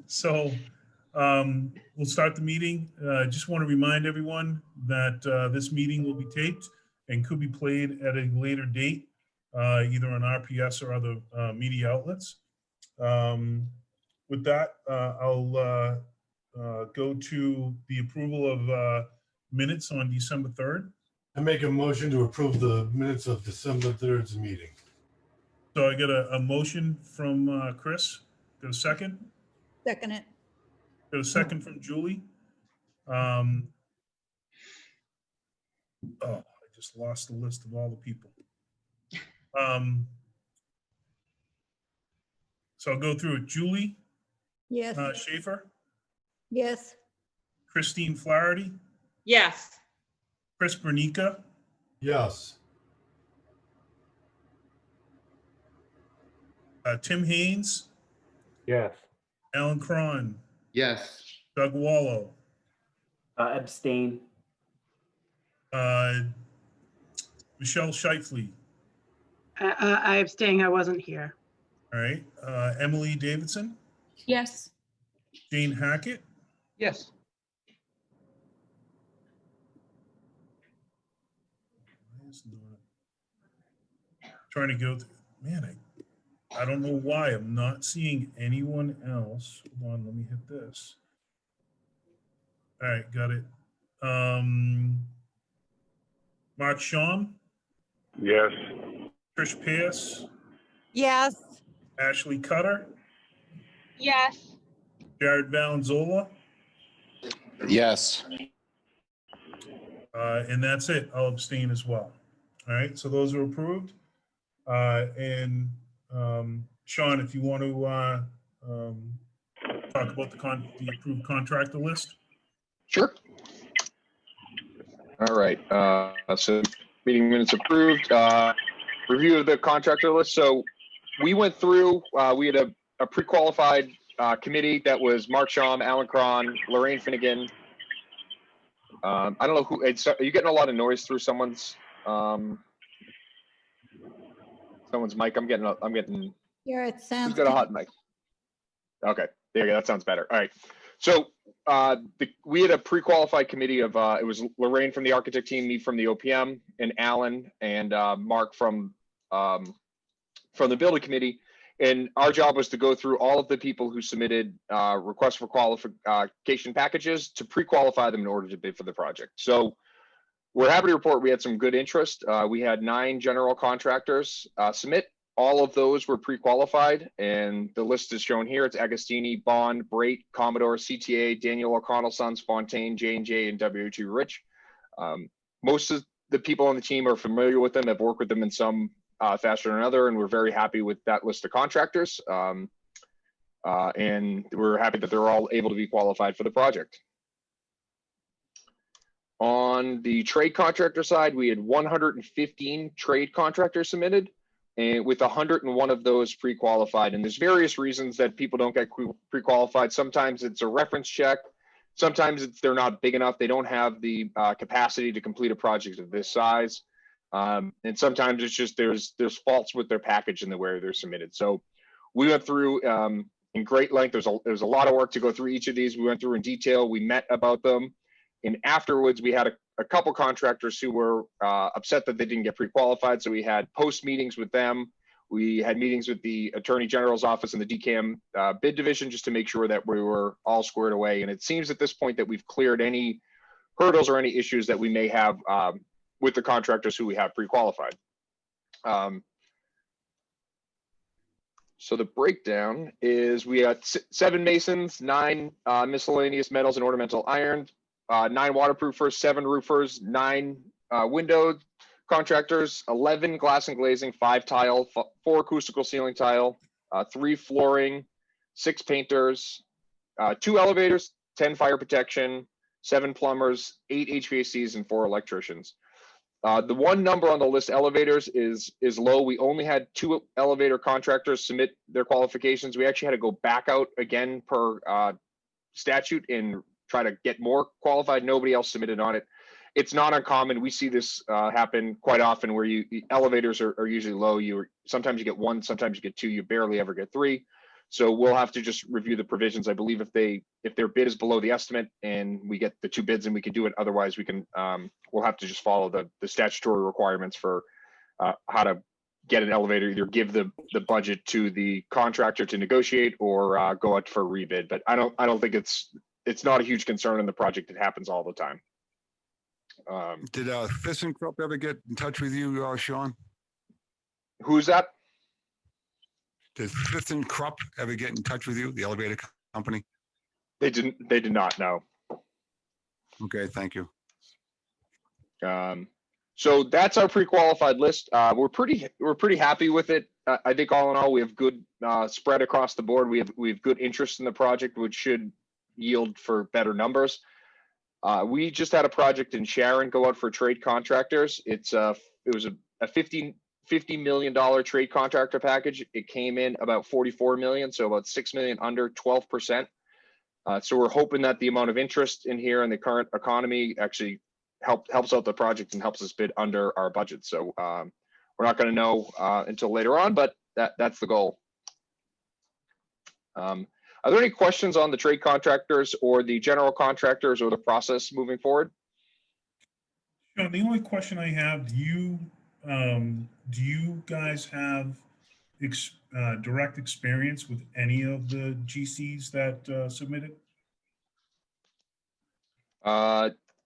So we'll start the meeting. Just want to remind everyone that this meeting will be taped and could be played at a later date, either on RPS or other media outlets. With that, I'll go to the approval of minutes on December 3rd. I make a motion to approve the minutes of December 3rd's meeting. So I get a motion from Chris. Got a second? Second it. Got a second from Julie. Oh, I just lost the list of all the people. So I'll go through it. Julie Yes. Schaefer, Yes. Christine Flaherty, Yes. Chris Bernica, Yes. Tim Haynes, Yes. Alan Cron, Yes. Doug Wallow, Abstain. Michelle Scheifele. I abstain. I wasn't here. All right. Emily Davidson, Yes. Jane Hackett, Yes. trying to go through, man, I don't know why I'm not seeing anyone else. Hold on, let me hit this. All right, got it. Mark Shawm, Yes. Trish Pierce, Yes. Ashley Cutter, Yes. Jared Valenzola, Yes. and that's it. I'll abstain as well. All right, so those are approved. And Sean, if you want to talk about the approved contractor list. Sure. All right. So meeting minutes approved. Review of the contractor list. So we went through, we had a pre-qualified committee that was Mark Shawm, Alan Cron, Lorraine Finnegan. I don't know who, are you getting a lot of noise through someone's mic? I'm getting, Here it sounds. who's got a hot mic? Okay, there you go. That sounds better. All right. So we had a pre-qualified committee of, it was Lorraine from the architect team, me from the OPM, and Alan and Mark from the building committee. And our job was to go through all of the people who submitted requests for qualification packages to pre-qualify them in order to bid for the project. So we're happy to report we had some good interest. We had 9 general contractors submit. All of those were pre-qualified, and the list is shown here. It's Agostini, Bond, Brait, Commodore, CTA, Daniel O'Connell Sons, Fontaine, J&J, and W2 Rich. Most of the people on the team are familiar with them, have worked with them in some fashion or another, and we're very happy with that list of contractors. And we're happy that they're all able to be qualified for the project. On the trade contractor side, we had 115 trade contractors submitted, and with 101 of those pre-qualified. And there's various reasons that people don't get pre-qualified. Sometimes it's a reference check. Sometimes it's they're not big enough. They don't have the capacity to complete a project of this size. And sometimes it's just there's faults with their package and the way they're submitted. So we went through in great length. There's a lot of work to go through each of these. We went through in detail. We met about them. And afterwards, we had a couple contractors who were upset that they didn't get pre-qualified. So we had post meetings with them. We had meetings with the Attorney General's office and the DCAM bid division just to make sure that we were all squared away. And it seems at this point that we've cleared any hurdles or any issues that we may have with the contractors who we have pre-qualified. So the breakdown is we had 7 masons, 9 miscellaneous metals and ornamental iron, 9 waterproofers, 7 roofers, 9 window contractors, 11 glass and glazing, 5 tile, 4 acoustical ceiling tile, 3 flooring, 6 painters, 2 elevators, 10 fire protection, 7 plumbers, 8 HVACs, and 4 electricians. The one number on the list, elevators, is low. We only had 2 elevator contractors submit their qualifications. We actually had to go back out again per statute and try to get more qualified. Nobody else submitted on it. It's not uncommon. We see this happen quite often where elevators are usually low. Sometimes you get 1, sometimes you get 2, you barely ever get 3. So we'll have to just review the provisions. I believe if their bid is below the estimate and we get the 2 bids and we can do it, otherwise we can, we'll have to just follow the statutory requirements for how to get an elevator, either give the budget to the contractor to negotiate or go out for a rebid. But I don't think it's not a huge concern in the project. It happens all the time. Did ThyssenKrupp ever get in touch with you, Sean? Who's that? Did ThyssenKrupp ever get in touch with you, the elevator company? They did not know. Okay, thank you. So that's our pre-qualified list. We're pretty happy with it. I think all in all, we have good spread across the board. We have good interest in the project, which should yield for better numbers. We just had a project in Sharon go out for trade contractors. It was a $50 million trade contractor package. It came in about 44 million, so about 6 million under, 12%. So we're hoping that the amount of interest in here and the current economy actually helps out the project and helps us bid under our budget. So we're not going to know until later on, but that's the goal. Are there any questions on the trade contractors or the general contractors or the process moving forward? Sean, the only question I have, do you guys have direct experience with any of the GCs that submitted?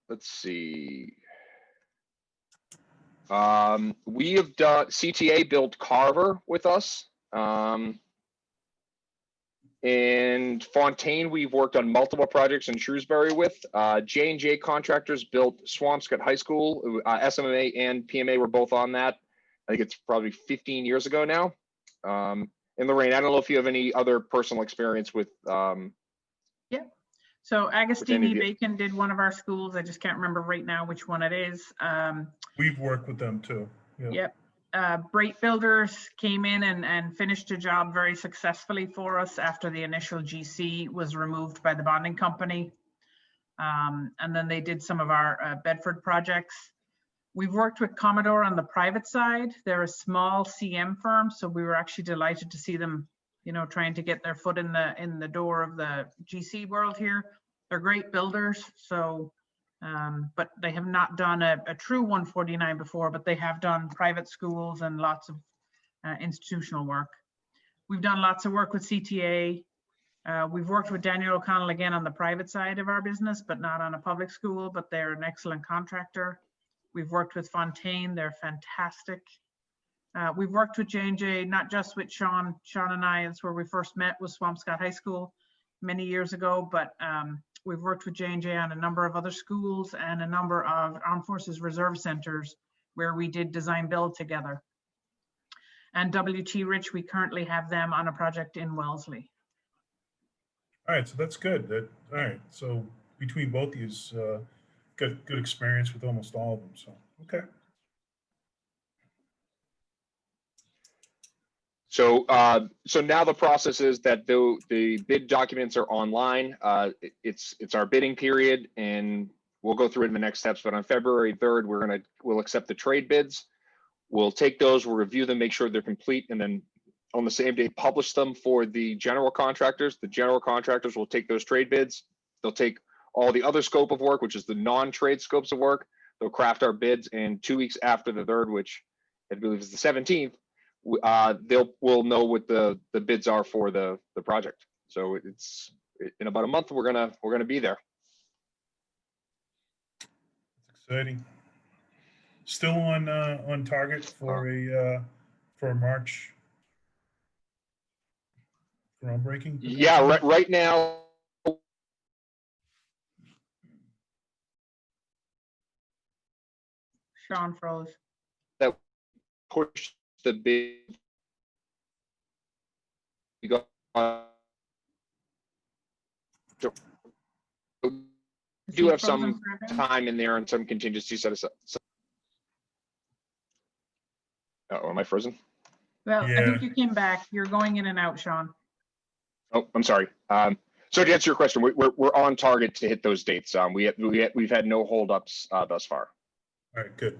Let's see. We have done, CTA built Carver with us. And Fontaine, we've worked on multiple projects in Shrewsbury with. J&J Contractors built Swampscott High School. SMA and PMA were both on that. I think it's probably 15 years ago now. And Lorraine, I don't know if you have any other personal experience with. Yeah. So Agostini you. Bacon did one of our schools. I just can't remember right now which one it is. We've worked with them too. Yeah. Yep. Bright Builders came in and finished a job very successfully for us after the initial GC was removed by the bonding company. And then they did some of our Bedford projects. We've worked with Commodore on the private side. They're a small CM firm, so we were actually delighted to see them, you know, trying to get their foot in the door of the GC world here. They're great builders, so but they have not done a true 149 before, but they have done private schools and lots of institutional work. We've done lots of work with CTA. We've worked with Daniel O'Connell again on the private side of our business, but not on a public school, but they're an excellent contractor. We've worked with Fontaine, they're fantastic. We've worked with J&J, not just with Sean and I, it's where we first met, was Swampscott High School many years ago, but we've worked with J&J on a number of other schools and a number of Armed Forces Reserve Centers where we did design build together. And WT Rich, we currently have them on a project in Wellesley. All right, so that's good. All right, so between both of you, got good experience with almost all of them. So okay. So now the process is that the bid documents are online. It's our bidding period, and we'll go through it in the next steps. But on February 3rd, we'll accept the trade bids. We'll take those, we'll review them, make sure they're complete, and then on the same day publish them for the general contractors. The general contractors will take those trade bids. They'll take all the other scope of work, which is the non-trade scopes of work. They'll craft our bids, and 2 weeks after the 3rd, which I believe is the 17th, we'll know what the bids are for the project. So it's in about a month we're gonna be there. It's exciting. Still on target for a March groundbreaking? Yeah, right now. Sean froze. That push the bid. We got do have some time in there and some contingency set aside. Oh, am I frozen? Well, Yeah. I think you came back. You're going in and out, Sean. Oh, I'm sorry. So to answer your question, we're on target to hit those dates. We've had no holdups thus far. All right, good.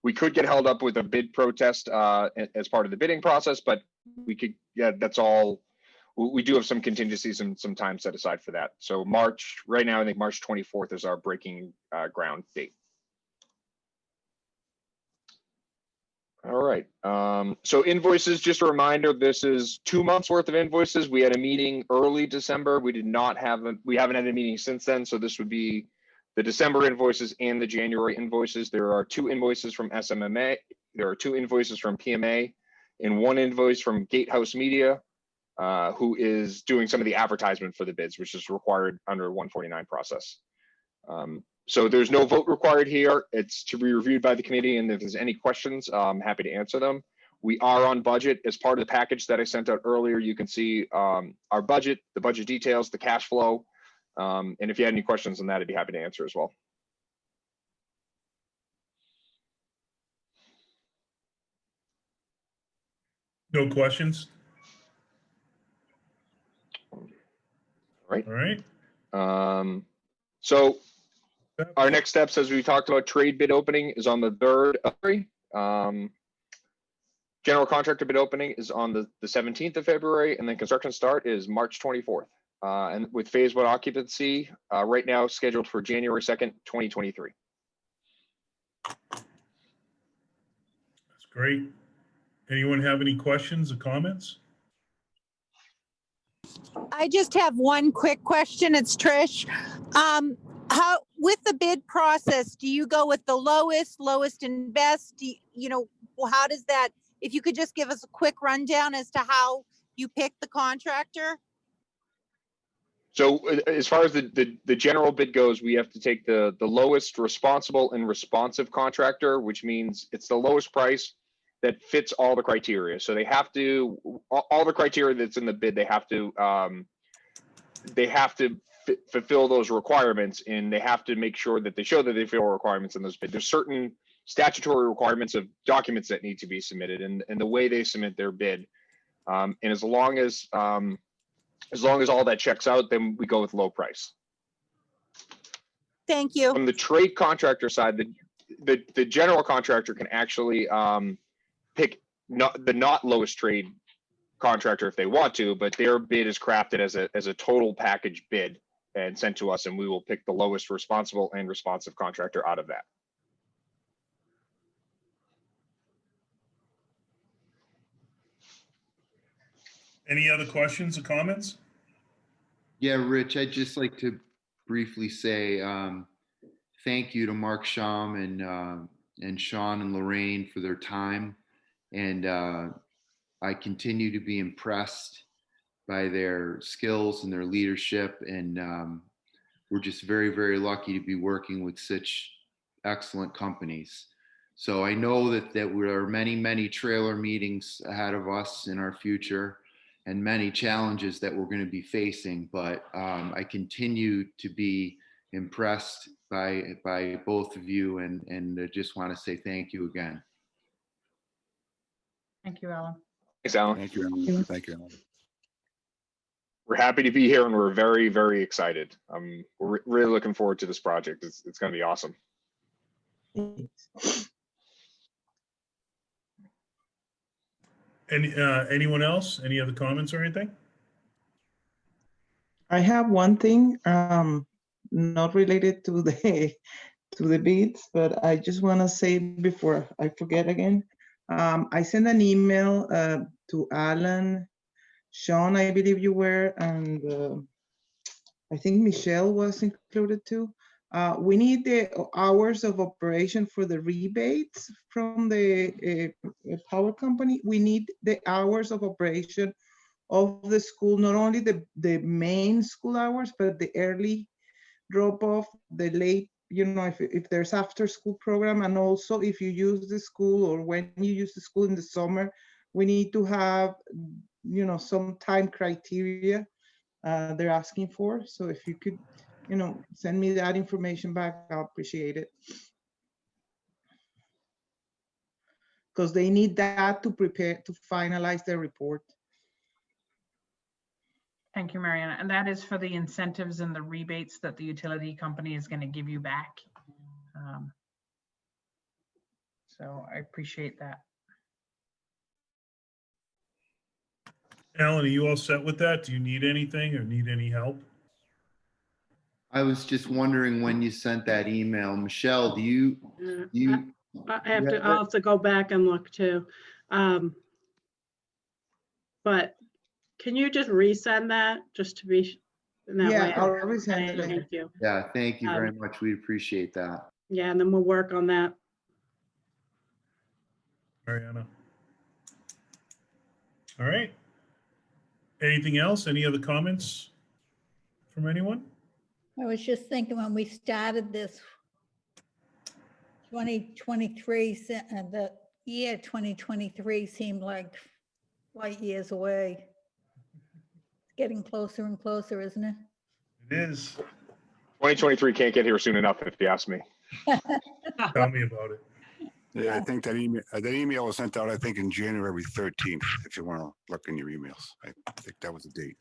We could get held up with a bid protest as part of the bidding process, but we could, yeah, that's all. We do have some contingencies and some time set aside for that. So March, right now, I think March 24th is our breaking ground date. All right. So invoices, just a reminder, this is 2 months worth of invoices. We had a meeting early December. We haven't had a meeting since then. So this would be the December invoices and the January invoices. There are 2 invoices from SMMA. There are 2 invoices from PMA and 1 invoice from Gatehouse Media, who is doing some of the advertisement for the bids, which is required under 149 process. So there's no vote required here. It's to be reviewed by the committee, and if there's any questions, I'm happy to answer them. We are on budget. As part of the package that I sent out earlier, you can see our budget, the budget details, the cash flow. And if you had any questions on that, I'd be happy to answer as well. No questions? Right. All right. So our next steps, as we talked about, trade bid opening is on the 3rd of February. General contractor bid opening is on the 17th of February, and then construction start is March 24th. And with phase 1 occupancy right now scheduled for January 2nd, 2023. That's great. Anyone have any questions or comments? I just have one quick question. It's Trish. How, with the bid process, do you go with the lowest and best? How does that, if you could just give us a quick rundown as to how you pick the contractor? So as far as the general bid goes, we have to take the lowest responsible and responsive contractor, which means it's the lowest price that fits all the criteria. So they have to, all the criteria that's in the bid, they have to fulfill those requirements, and they have to make sure that they show that they fulfill requirements in those bids. There's certain statutory requirements of documents that need to be submitted, and the way they submit their bid. And as long as all that checks out, then we go with low price. Thank you. On the trade contractor side, the general contractor can actually pick the not lowest trade contractor if they want to, but their bid is crafted as a total package bid and sent to us, and we will pick the lowest responsible and responsive contractor out of that. Any other questions or comments? Yeah, Rich, I'd just like to briefly say thank you to Mark Sham and Sean and Lorraine for their time. And I continue to be impressed by their skills and their leadership. And we're just very, very lucky to be working with such excellent companies. So I know that there are many, many trailer meetings ahead of us in our future, and many challenges that we're going to be facing, but I continue to be impressed by both of you, and I just want to say thank you again. Thank you, Alan. Thanks, Alan. Thank you, Alan. Thank you, Alan. We're happy to be here, and we're very, very excited. We're really looking forward to this project. It's going to be awesome. Anyone else? Any other comments or anything? I have one thing, not related to the bids, but I just want to say before I forget again. I sent an email to Alan, Sean, I believe you were, and I think Michelle was included too. We need the hours of operation for the rebates from the power company. We need the hours of operation of the school, not only the main school hours, but the early drop off, the late, if there's after school program, and also if you use the school or when you use the school in the summer, we need to have, some time criteria they're asking for. So if you could, send me that information back, I'll appreciate it. Because they need that to prepare, to finalize their report. Thank you, Mariana. And that is for the incentives and the rebates that the utility company is going to give you back. So I appreciate that. Alan, are you all set with that? Do you need anything or need any help? I was just wondering when you sent that email. Michelle, do you, I'll have to go back and look too. But can you just resend that just to be, and that Yeah, way? I'll resend it. Thank you. yeah, thank you very much. We appreciate that. Yeah, and then we'll work on that. Mariana. All right. Anything else? Any other comments from anyone? I was just thinking when we started this 2023, the year 2023 seemed like light years away. It's getting closer and closer, isn't it? It is. 2023 can't get here soon enough, if you ask me. Tell me about it. Yeah, I think that email was sent out, I think, in January 13th, if you want to look in your emails. I think that was the date.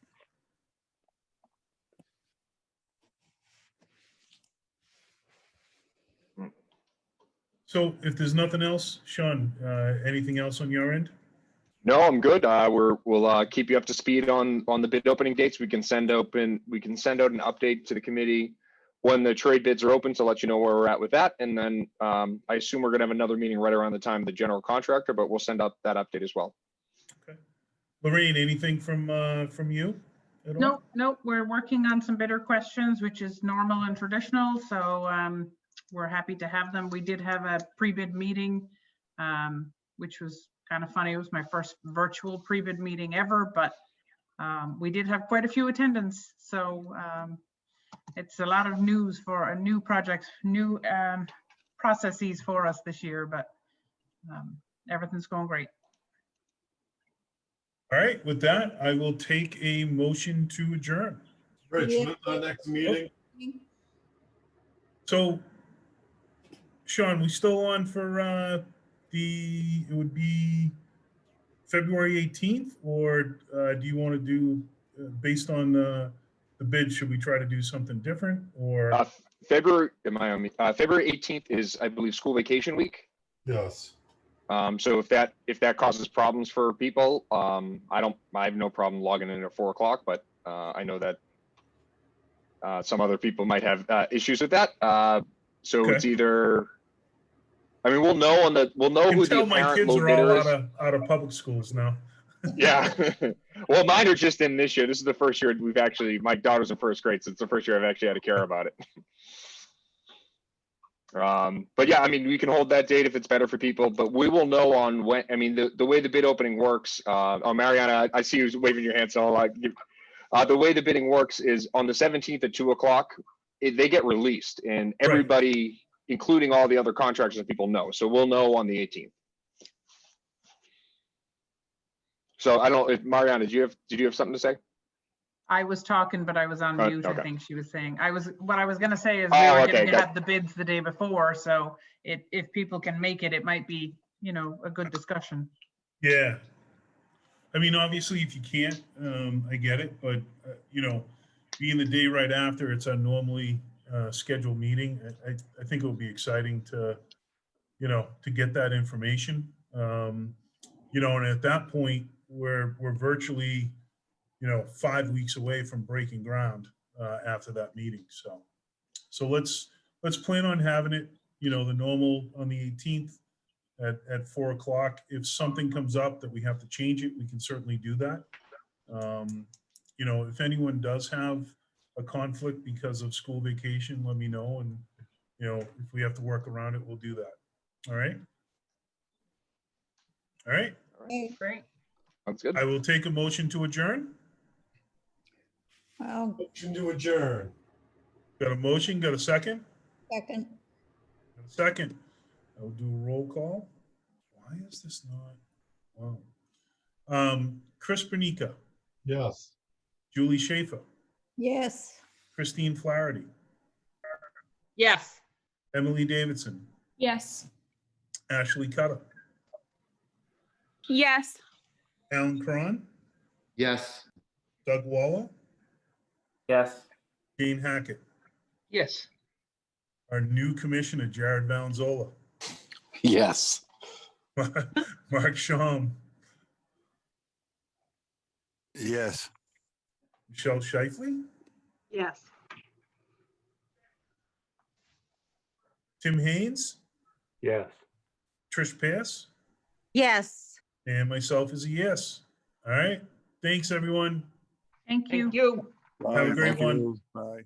So if there's nothing else, Sean, anything else on your end? No, I'm good. We'll keep you up to speed on the bid opening dates. We can send out an update to the committee when the trade bids are open to let you know where we're at with that. And then I assume we're going to have another meeting right around the time of the general contractor, but we'll send out that update as well. Okay. Lorraine, anything from you at all? Nope. We're working on some bidder questions, which is normal and traditional. So we're happy to have them. We did have a pre-bid meeting, which was kind of funny. It was my first virtual pre-bid meeting ever, but we did have quite a few attendants. So it's a lot of news for a new project, new processes for us this year, but everything's going great. All right, with that, I will take a motion to adjourn. Rich, when's our next meeting? So, Sean, we still on for it would be February 18th, or do you want to do, based on the bid, should we try to do something different, or? February 18th is, I believe, school vacation week. Yes. So if that causes problems for people, I have no problem logging in at 4 o'clock, but I know that some other people might have issues with that. So Okay. it's either, I mean, we'll know who the my apparent kids low are bidder all is. out of public schools now. Yeah. Well, mine are just in this year. This is the first year my daughter's in first grade, so it's the first year I've actually had to care about it. But yeah, I mean, we can hold that date if it's better for people, but we will know on when. I mean, the way the bid opening works, Mariana, I see you waving your hand, so the way the bidding works is on the 17th at 2 o'clock, they get released, and everybody, including all the other contractors and people, know. So we'll know on the 18th. So I don't know if Mariana, did you have something to say? I was talking, but I was on mute. Okay. I think she was saying. What I was going to say is we were going to have the bids the day before, so if people can make it, it might be, a good discussion. Yeah. I mean, obviously, if you can't, I get it, but being the day right after, it's a normally scheduled meeting. I think it will be exciting to get that information. And at that point, we're virtually 5 weeks away from breaking ground after that meeting. So let's plan on having it, the normal on the 18th at 4 o'clock. If something comes up that we have to change it, we can certainly do that. If anyone does have a conflict because of school vacation, let me know. And, if we have to work around it, we'll do that. All right. All right. Great. Sounds good. I will take a motion to adjourn. Well, Motion to adjourn. Got a motion? Got a second? second. Got a second. I will do a roll call. Why is this not? Wow. Chris Bernica, Yes. Julie Schaefer, Yes. Christine Flaherty, Yes. Emily Davidson, Yes. Ashley Cutter, Yes. Alan Cron, Yes. Doug Waller, Yes. Jane Hackett, Yes. our new commissioner, Jared Valenzola. Yes. Mark Sham, Yes. Michelle Shifley, Yes. Tim Haynes, Yes. Trish Pass, Yes. and myself is a yes. All right. Thanks, everyone. Thank you. Thank you. Have a Bye. great Thank one. you. Bye.